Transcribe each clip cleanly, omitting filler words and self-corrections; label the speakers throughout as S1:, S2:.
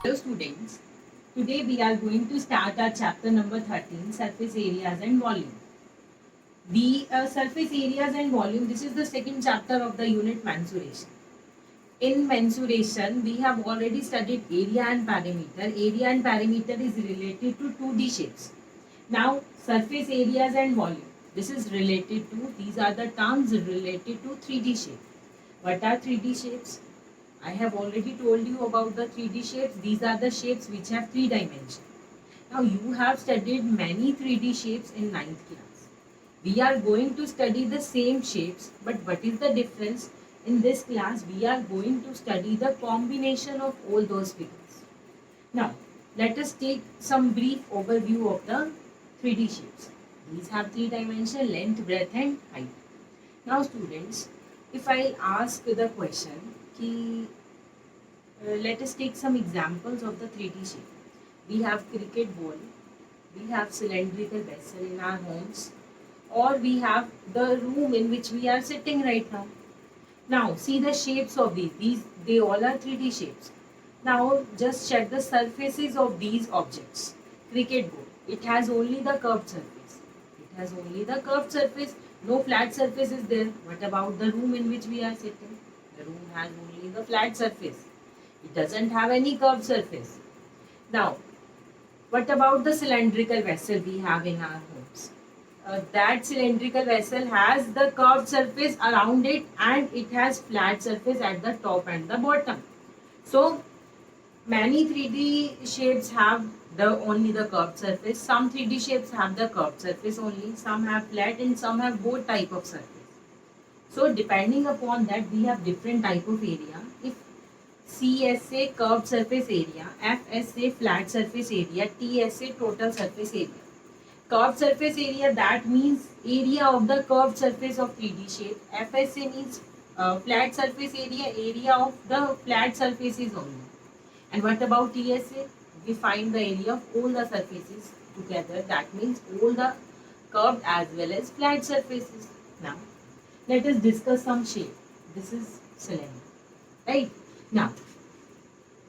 S1: Hello students, today we are going to start our chapter number 13, surface areas and volume. The surface areas and volume, this is the second chapter of the unit mensuration. In mensuration, we have already studied area and perimeter. Area and perimeter is related to 2D shapes. Now surface areas and volume, this is related to, these are the terms related to 3D shape. What are 3D shapes? I have already told you about the 3D shapes. These are the shapes which have 3 dimensions. Now you have studied many 3D shapes in ninth class. We are going to study the same shapes, but what is the difference? In this class, we are going to study the combination of all those figures. Now, let us take some brief overview of the 3D shapes. These have 3 dimensions, length, breadth and height. Now students, if I ask the question, let us take some examples of the 3D shape. We have cricket ball, we have cylindrical vessel in our homes, or we have the room in which we are sitting right now. Now see the shapes of these they all are 3D shapes. Now just check the surfaces of these objects. Cricket ball, it has only the curved surface. It has only the curved surface, no flat surface is there. What about the room in which we are sitting? The room has only the flat surface. It doesn't have any curved surface. Now, what about the cylindrical vessel we have in our homes? That cylindrical vessel has the curved surface around it and it has flat surface at the top and the bottom. So, many 3D shapes have only the curved surface. Some 3D shapes have the curved surface only. Some have flat and some have both type of surface. So, depending upon that, we have different type of area. If CSA curved surface area, FSA flat surface area, TSA total surface area. Curved surface area, that means area of the curved surface of 3D shape. FSA means flat surface area, area of the flat surfaces only. And what about TSA? We find the area of all the surfaces together. That means all the curved as well as flat surfaces. Now, let us discuss some shape. This is cylinder, right? Now,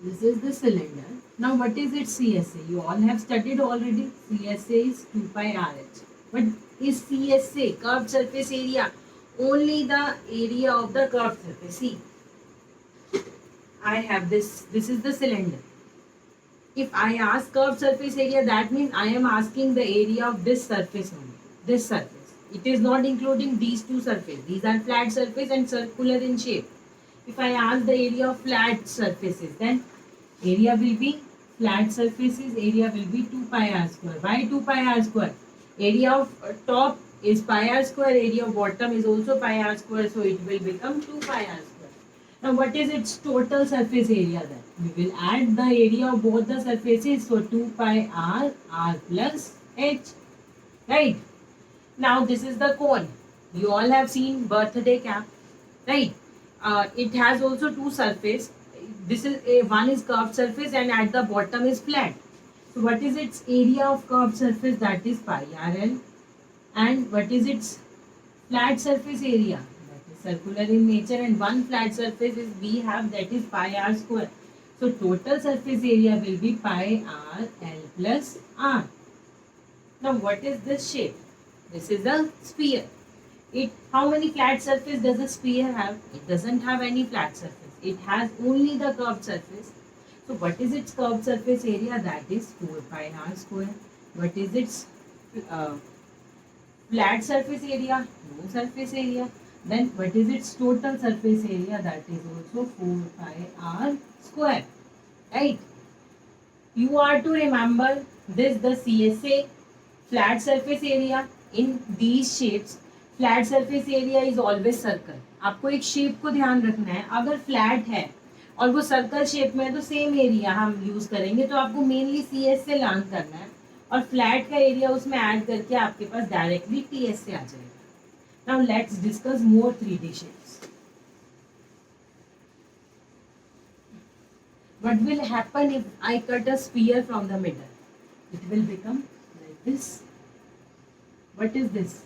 S1: this is the cylinder. Now, what is its CSA? You all have studied already. CSA is 2 pi RH. What is CSA? Curved surface area. Only the area of the curved surface. See, I have this. This is the cylinder. If I ask curved surface area, that means I am asking the area of this surface only. This surface. It is not including these two surfaces. These are flat surface and circular in shape. If I ask the area of flat surfaces, then area will be flat surfaces, area will be 2 pi r square. Why 2 pi r square? Area of top is pi r square, area of bottom is also pi r square, so it will become 2 pi r square. Now what is its total surface area then? We will add the area of both the surfaces, so 2 pi r plus h, right? Now this is the cone. You all have seen birthday cap, right? It has also two surface. This is one is curved surface and at the bottom is flat. So what is its area of curved surface? That is pi rl. And what is its flat surface area? That is circular in nature, and one flat surface is we have, that is pi r square. So total surface area will be pi r l plus r. Now what is this shape? This is a sphere. How many flat surface does a sphere have? It doesn't have any flat surface. It has only the curved surface. So what is its curved surface area? That is 4 pi r square. What is its uh, flat surface area? No surface area. Then what is its total surface area? That is also 4 pi r square. Right? You are to remember this, the CSA flat surface area in these shapes. Flat surface area is always circle. आपको एक shape को ध्यान रखना है. अगर flat है और वो सर्कल शेप में है तो सेम एरिया हम यूज करेंगे. तो आपको मेनली सी एस से लर्न करना है और फ्लैट का एरिया उसमें ऐड करके आपके पास डायरेक्टली टी एस से आ जाएगा. Now let's discuss more 3D shapes. What will happen if I cut a sphere from the middle? It will become like this. What is this?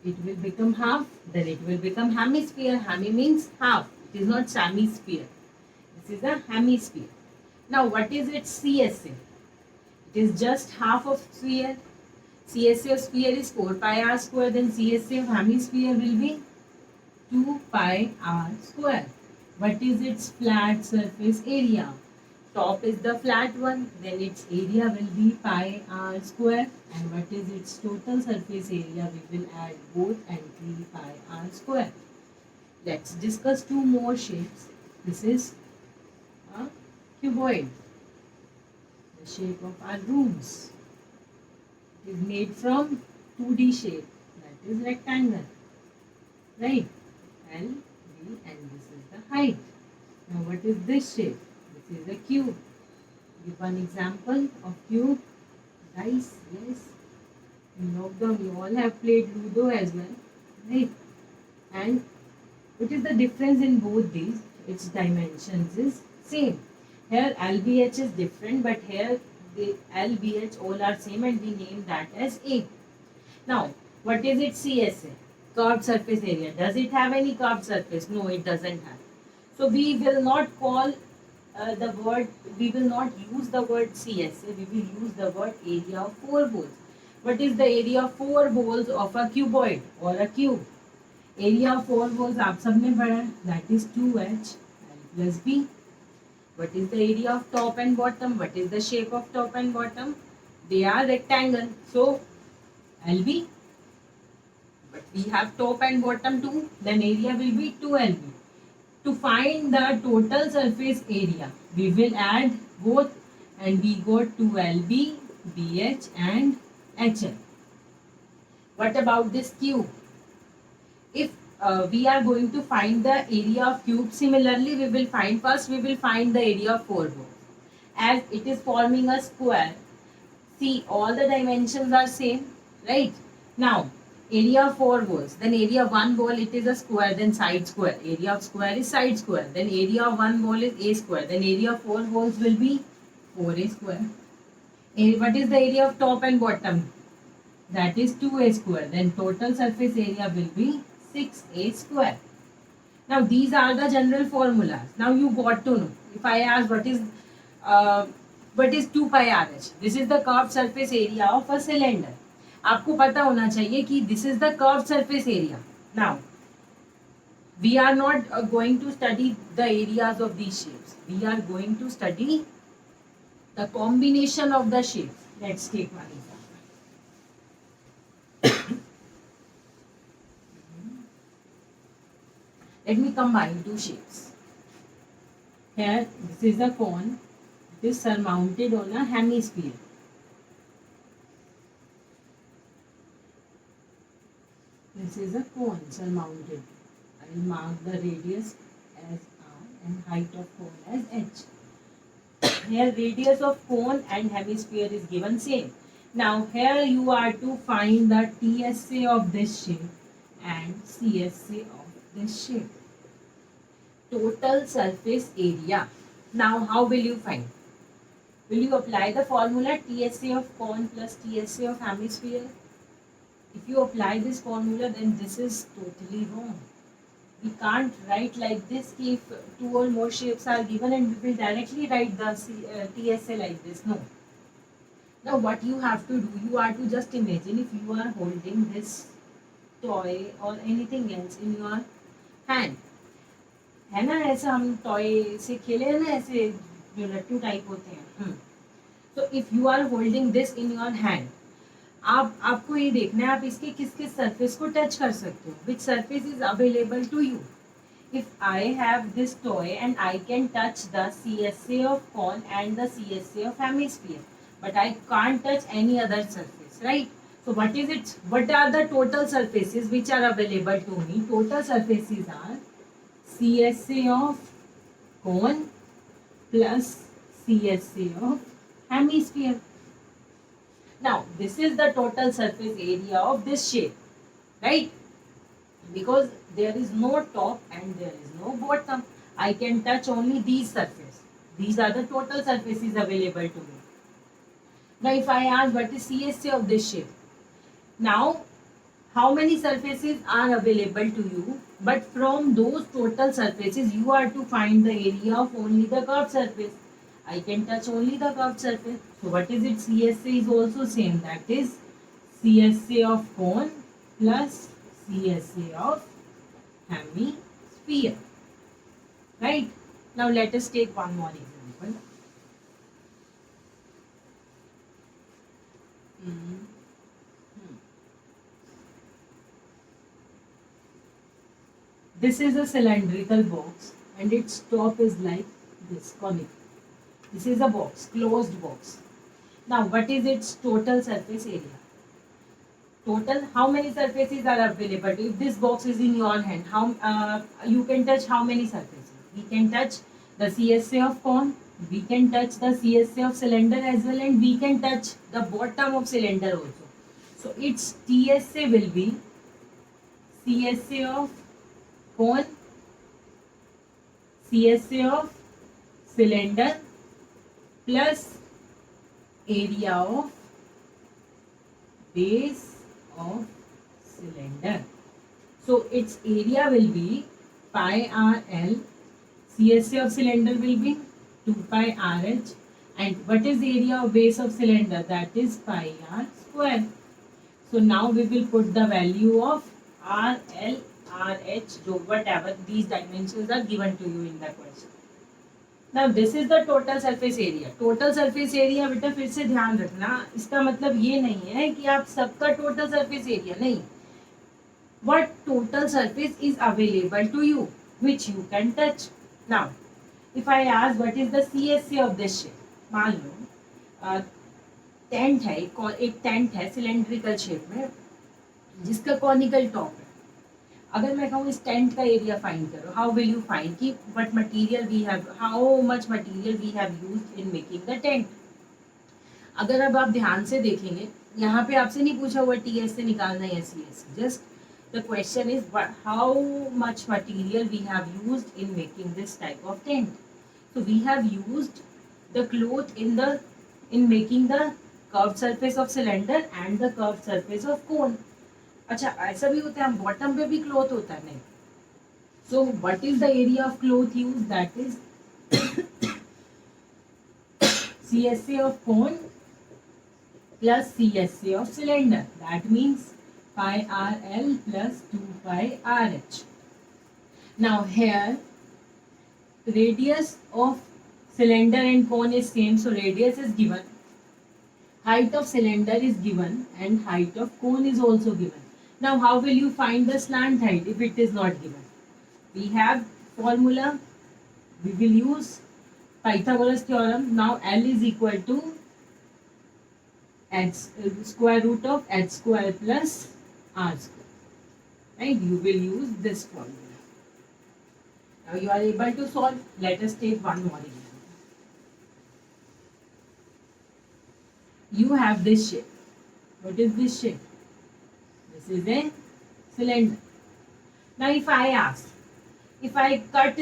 S1: It will become half, then it will become hemisphere. Hemi means half. It is not semi-sphere. This is a hemisphere. Now what is its CSA? It is just half of sphere. CSA of sphere is 4 pi r square. Then CSA of hemisphere will be 2 pi r square. What is its flat surface area? Top is the flat one, then its area will be pi r square. And what is its total surface area? We will add both and 3 pi r square. Let's discuss two more shapes. This is a cuboid, the shape of our rooms. It is made from 2D shape, that is rectangle, right? L, B, and this is the height. Now what is this shape? This is a cube. Give one example of cube. Dice, yes. In lockdown you all have played Ludo as well, right? And what is the difference in both these? Its dimensions is same. Here LBH is different, but here the LBH all are same and we name that as A. Now, what is its CSA? Curved surface area. Does it have any curved surface? No, it doesn't have. So we will not call we will not use the word CSA, we will use the word area of four balls. What is the area of four balls of a cuboid or a cube? Area of four balls आप सबने पढ़ा है, that is 2h L plus B. What is the area of top and bottom? What is the shape of top and bottom? They are rectangle, so LB. But we have top and bottom too, then area will be 2LB. To find the total surface area, we will add both and we got 2LB, BH and HL. What about this cube? If we are going to find the area of cube, similarly we will find the area of four balls. As it is forming a square, see all the dimensions are same, right? Now area of four balls, then area of one ball it is a square, then side square. Area of square is side square, then area of one ball is a square, then area of four balls will be 4a square. What is the area of top and bottom? That is 2a square, then total surface area will be 6a square. Now these are the general formulas. Now you got to know. If I ask what is 2 pi RH, this is the curved surface area of a cylinder. आपको पता होना चाहिए कि this is the curved surface area. Now we are not going to study the areas of these shapes. We are going to study the combination of the shapes. Let's take one example. Let me combine two shapes. Here, this is a cone. It is surmounted on a hemisphere. This is a cone surmounted. I will mark the radius as R and height of cone as H. Here, radius of cone and hemisphere is given same. Now, here you are to find the TSA of this shape and CSA of this shape. Total surface area. Now how will you find? Will you apply the formula TSA of cone plus TSA of hemisphere? If you apply this formula, then this is totally wrong. We can't write like this if two or more shapes are given and we will directly write the TSA like this. No. Now what you have to do, you are to just imagine if you are holding this toy or anything else in your hand. है ना, ऐसा हम toy से खेले हैं ना, ऐसे जो लट्टू टाइप होते हैं. तो if you are holding this in your hand, आपको ये देखना है आप इसके किस किस सरफेस को टच कर सकते हो, which surface is available to you. If I have this toy and I can touch the CSA of cone and the CSA of hemisphere, but I can't touch any other surface, right? So what are the total surfaces which are available to me? Total surfaces are CSA of cone plus CSA of hemisphere. Now this is the total surface area of this shape, right? Because there is no top and there is no bottom, I can touch only these surfaces. These are the total surfaces available to me. Now if I ask what is CSA of this shape, now how many surfaces are available to you but from those total surfaces you are to find the area of only the curved surface. I can touch only the curved surface. So what is it? CSA is also same. That is CSA of cone plus CSA of hemisphere. Right? Now let us take one more example. Hmm. This is a cylindrical box and its top is like this, conical. This is a box, closed box. Now what is its total surface area? Total, how many surfaces are available? If this box is in your hand, how you can touch how many surfaces? We can touch the CSA of cone, we can touch the CSA of cylinder as well, and we can touch the bottom of cylinder also. So its TSA will be CSA of cone, CSA of cylinder plus area of base of cylinder. So its area will be pi RL, CSA of cylinder will be 2 pi RH, and what is the area of base of cylinder? That is pi R square. So now we will put the value of RL, RH, whatever these dimensions are given to you in the question. Now this is the total surface area. Total surface area बेटा फिर से ध्यान रखना, इसका मतलब ये नहीं है कि आप सबका total surface area नहीं. What total surface is available to you, which you can touch. Now, if I ask what is the CSA of this shape, मान लो टेंट है, एक टेंट है सिलेंड्रिकल शेप में जिसका कॉनिकल टॉप है. अगर मैं कहूँ इस टेंट का एरिया फाइंड करो, हाउ विल यू फाइंड कि what material we have, how much material we have used in making the tent. अगर अब आप ध्यान से देखेंगे, यहाँ पे आपसे नहीं पूछा हुआ TS से निकालना है CS, just the question is how much material we have used in making this type of tent. So we have used the cloth in making the curved surface of cylinder and the curved surface of cone. अच्छा ऐसा भी होता है, हम bottom पे भी cloth होता है नहीं. So what is the area of cloth use? That is CSA of cone plus CSA of cylinder. That means pi RL plus 2 pi RH. Now here radius of cylinder and cone is same, so radius is given, height of cylinder is given, and height of cone is also given. Now how will you find the slant height if it is not given? We have formula, we will use Pythagoras theorem. Now L is equal to h square root of h square plus r square, right? You will use this formula. Now you are able to solve. Let us take one more example. You have this shape. What is this shape? This is a cylinder. Now if I ask, if I cut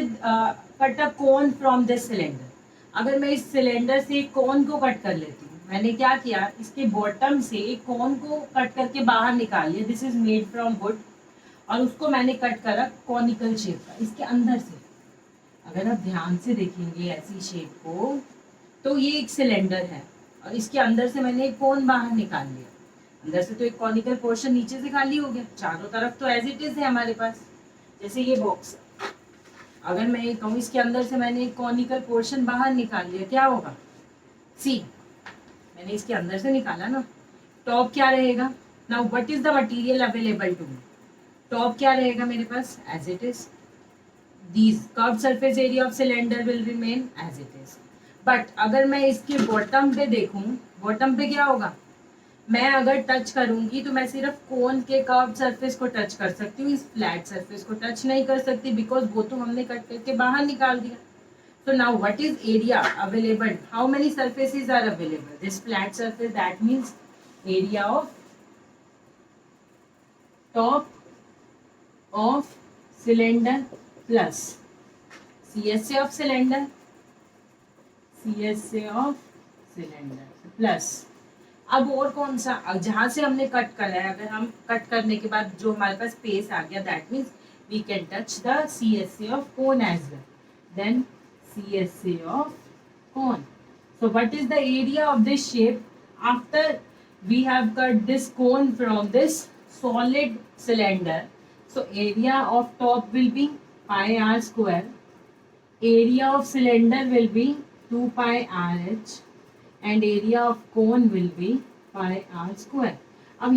S1: a cone from this cylinder, अगर मैं इस cylinder से एक कोन को cut कर लेती हूँ, मैंने क्या किया, इसके बॉटम से एक कोन को कट करके बाहर निकाल लिया. This is made from would, और उसको मैंने कट करा कॉनिकल शेप का इसके अंदर से. अगर आप ध्यान से देखेंगे ऐसी शेप को, तो ये एक सिलेंडर है और इसके अंदर से मैंने एक कोन बाहर निकाल लिया. अंदर से तो एक कॉनिकल पोर्शन नीचे से खाली हो गया, चारों तरफ तो एज इट इज है हमारे पास. जैसे ये बॉक्स, अगर मैं ये कहूँ इसके अंदर से मैंने एक कॉनिकल पोर्शन बाहर निकाल लिया, क्या होगा? सी, मैंने इसके अंदर से निकाला ना. टॉप क्या रहेगा? Now what is the material available to me? Top क्या रहेगा मेरे पास? As it is. These curved surface area of cylinder will remain as it is. But अगर मैं इसके बॉटम पे देखूं, बॉटम पे क्या होगा? मैं अगर टच करूंगी तो मैं सिर्फ कोन के कर्व सरफेस को टच कर सकती हूँ, इस फ्लैट सरफेस को टच नहीं कर सकती, बिकॉज वो तो हमने कट करके बाहर निकाल दिया. So now what is area available? How many surfaces are available? This flat surface, that means area of top of cylinder plus CSA of cylinder, CSA of cylinder plus. अब और कौन सा, जहाँ से हमने कट करा है, अगर हम कट करने के बाद जो हमारे पास स्पेस आ गया, that means we can touch the CSA of cone as well. Then CSA of cone. So what is the area of this shape after we have cut this cone from this solid cylinder? So area of top will be pi r square. Area of cylinder will be 2 pi rh and area of cone will be pi r square. अब